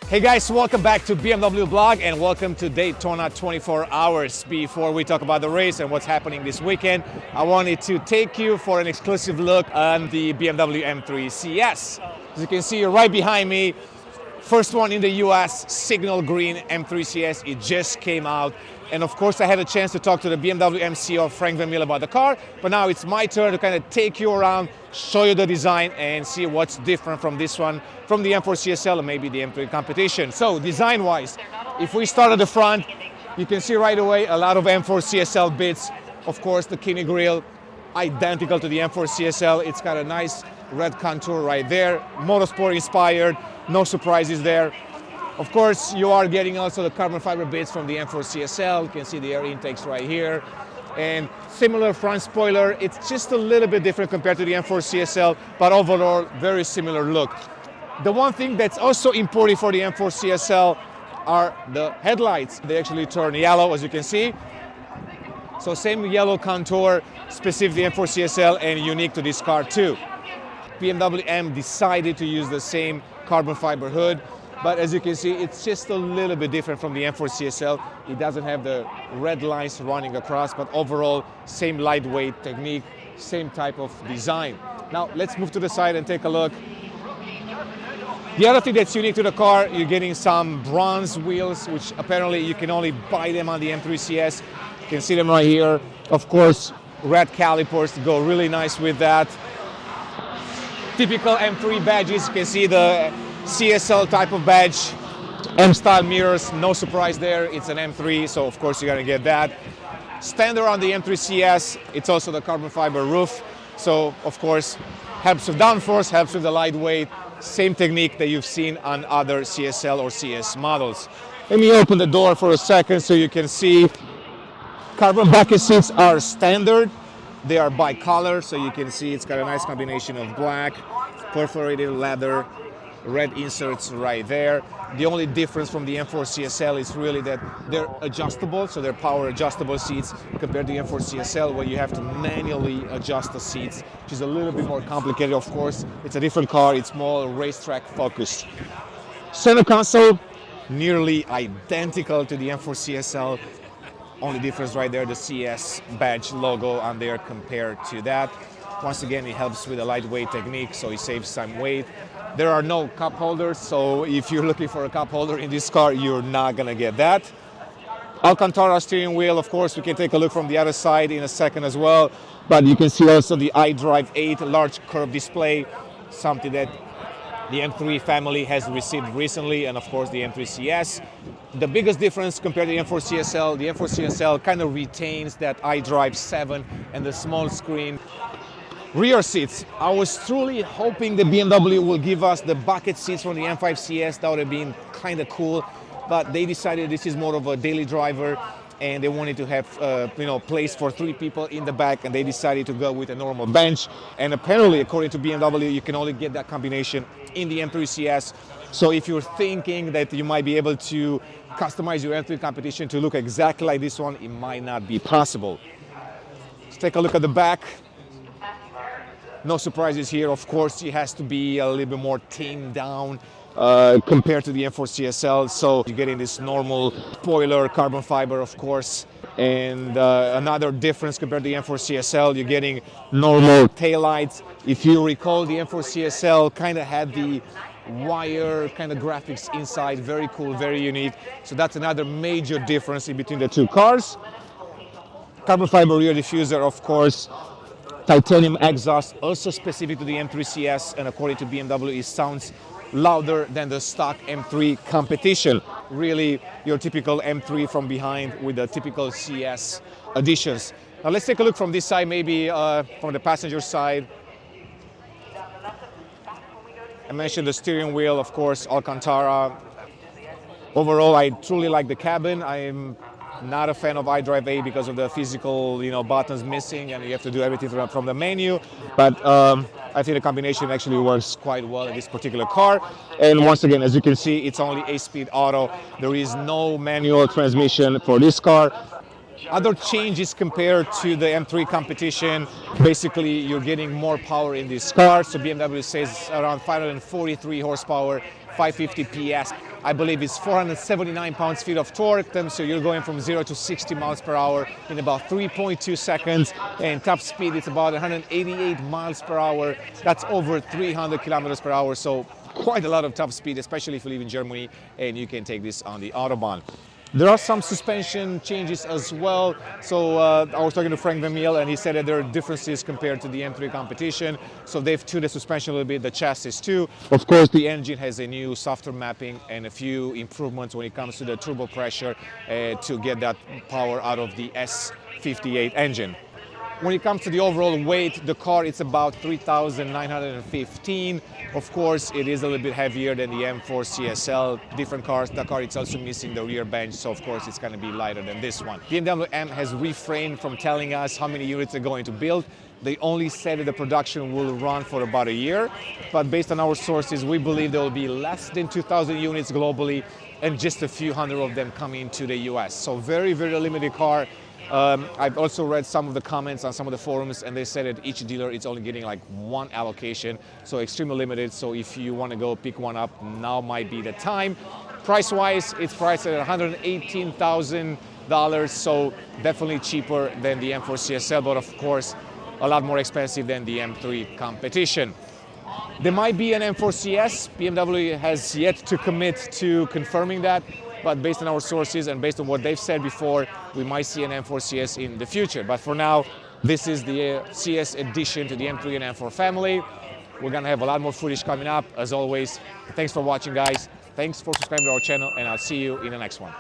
Hey guys, welcome back to BMW Blog and welcome to Daytona 24 Hours. Before we talk about the race and what's happening this weekend, I wanted to take you for an exclusive look on the BMW M3 CS. As you can see right behind me, first one in the US, signal green M3 CS. It just came out. And of course, I had a chance to talk to the BMW M CEO, Frank Van Mille, about the car. But now it's my turn to kind of take you around, show you the design, and see what's different from this one, from the M4 CSL and maybe the M3 competition. So design-wise, if we start at the front, you can see right away a lot of M4 CSL bits. Of course, the Kine grille, identical to the M4 CSL. It's got a nice red contour right there, motorsport inspired, no surprises there. Of course, you are getting also the carbon fiber bits from the M4 CSL. You can see the air intakes right here. And similar front spoiler. It's just a little bit different compared to the M4 CSL, but overall, very similar look. The one thing that's also important for the M4 CSL are the headlights. They actually turn yellow, as you can see. So same yellow contour, specific to the M4 CSL and unique to this car too. BMW M decided to use the same carbon fiber hood. But as you can see, it's just a little bit different from the M4 CSL. It doesn't have the red lines running across, but overall, same lightweight technique, same type of design. Now, let's move to the side and take a look. The other thing that's unique to the car, you're getting some bronze wheels, which apparently you can only buy them on the M3 CS. You can see them right here. Of course, red calipers to go really nice with that. Typical M3 badges, you can see the CSL type of badge, M-style mirrors, no surprise there. It's an M3, so of course you're gonna get that. Standard on the M3 CS, it's also the carbon fiber roof, so of course helps with downforce, helps with the lightweight, same technique that you've seen on other CSL or CS models. Let me open the door for a second so you can see. Carbon bucket seats are standard. They are bicolor, so you can see it's got a nice combination of black, perforated leather, red inserts right there. The only difference from the M4 CSL is really that they're adjustable, so they're power adjustable seats compared to the M4 CSL where you have to manually adjust the seats, which is a little bit more complicated, of course. It's a different car, it's more racetrack focused. Center console, nearly identical to the M4 CSL. Only difference right there, the CS badge logo on there compared to that. Once again, it helps with a lightweight technique, so it saves some weight. There are no cup holders, so if you're looking for a cup holder in this car, you're not gonna get that. Alcantara steering wheel, of course, we can take a look from the other side in a second as well. But you can see also the iDrive 8 large curved display, something that the M3 family has received recently, and of course the M3 CS. The biggest difference compared to the M4 CSL, the M4 CSL kind of retains that iDrive 7 and the small screen. Rear seats. I was truly hoping the BMW will give us the bucket seats from the M5 CS. That would have been kind of cool, but they decided this is more of a daily driver and they wanted to have place for 3 people in the back, and they decided to go with a normal bench. And apparently, according to BMW, you can only get that combination in the M3 CS. So if you're thinking that you might be able to customize your M3 competition to look exactly like this one, it might not be possible. Let's take a look at the back. No surprises here. Of course, it has to be a little bit more tamed down compared to the M4 CSL. So you're getting this normal spoiler, carbon fiber, of course. And another difference compared to the M4 CSL, you're getting normal taillights. If you recall, the M4 CSL kind of had the wire kind of graphics inside. Very cool, very unique. So that's another major difference in between the two cars. Carbon fiber rear diffuser, of course. Titanium exhaust, also specific to the M3 CS, and according to BMW, it sounds louder than the stock M3 competition. Really, your typical M3 from behind with the typical CS additions. Now let's take a look from this side, maybe from the passenger side. I mentioned the steering wheel, of course, Alcantara. Overall, I truly like the cabin. I'm not a fan of iDrive 8 because of the physical, buttons missing, and you have to do everything from the menu. But I think the combination actually works quite well in this particular car. And once again, as you can see, it's only 8-speed auto. There is no manual transmission for this car. Other changes compared to the M3 competition, basically you're getting more power in this car. So BMW says around 543 horsepower, 550 PS. I believe it's 479 pounds-feet of torque, so you're going from 0 to 60 miles per hour in about 3.2 seconds, and top speed it's about 188 miles per hour. That's over 300 kilometers per hour, so quite a lot of top speed, especially if you live in Germany and you can take this on the Autobahn. There are some suspension changes as well. So I was talking to Frank Vermeil, and he said that there are differences compared to the M3 competition. So they've tuned the suspension a little bit, the chassis too. Of course, the engine has a new software mapping and a few improvements when it comes to the turbo pressure to get that power out of the S58 engine. When it comes to the overall weight, the car it's about 3,915. Of course, it is a little bit heavier than the M4 CSL. Different cars, the car it's also missing the rear bench, so of course it's going to be lighter than this one. BMW M has refrained from telling us how many units they're going to build. They only said that the production will run for about a year, but based on our sources, we believe there will be less than 2,000 units globally and just a few hundred of them coming to the US. So very, very limited car. I've also read some of the comments on some of the forums, and they said that each dealer is only getting like one allocation, so extremely limited. So if you want to go pick one up, now might be the time. Price-wise, it's priced at $118,000, so definitely cheaper than the M4 CSL, but of course a lot more expensive than the M3 competition. There might be an M4 CS. BMW has yet to commit to confirming that, but based on our sources and based on what they've said before, we might see an M4 CS in the future. But for now, this is the CS addition to the M3 and M4 family. We're gonna have a lot more footage coming up, as always. Thanks for watching, guys. Thanks for subscribing to our channel, and I'll see you in the next one.